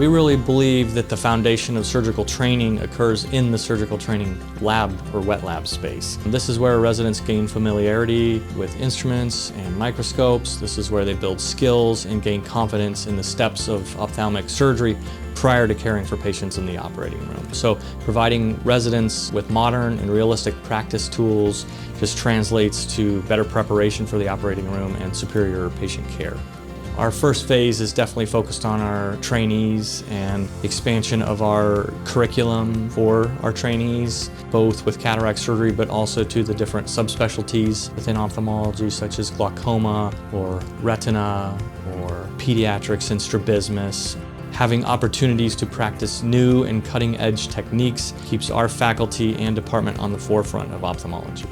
We really believe that the foundation of surgical training occurs in the surgical training lab or wet lab space. This is where residents gain familiarity with instruments and microscopes. This is where they build skills and gain confidence in the steps of ophthalmic surgery prior to caring for patients in the operating room. So providing residents with modern and realistic practice tools just translates to better preparation for the operating room and superior patient care. Our first phase is definitely focused on our trainees and expansion of our curriculum for our trainees, both with cataract surgery but also to the different subspecialties within ophthalmology such as glaucoma or retina or pediatrics and strabismus. Having opportunities to practice new and cutting-edge techniques keeps our faculty and department on the forefront of ophthalmology.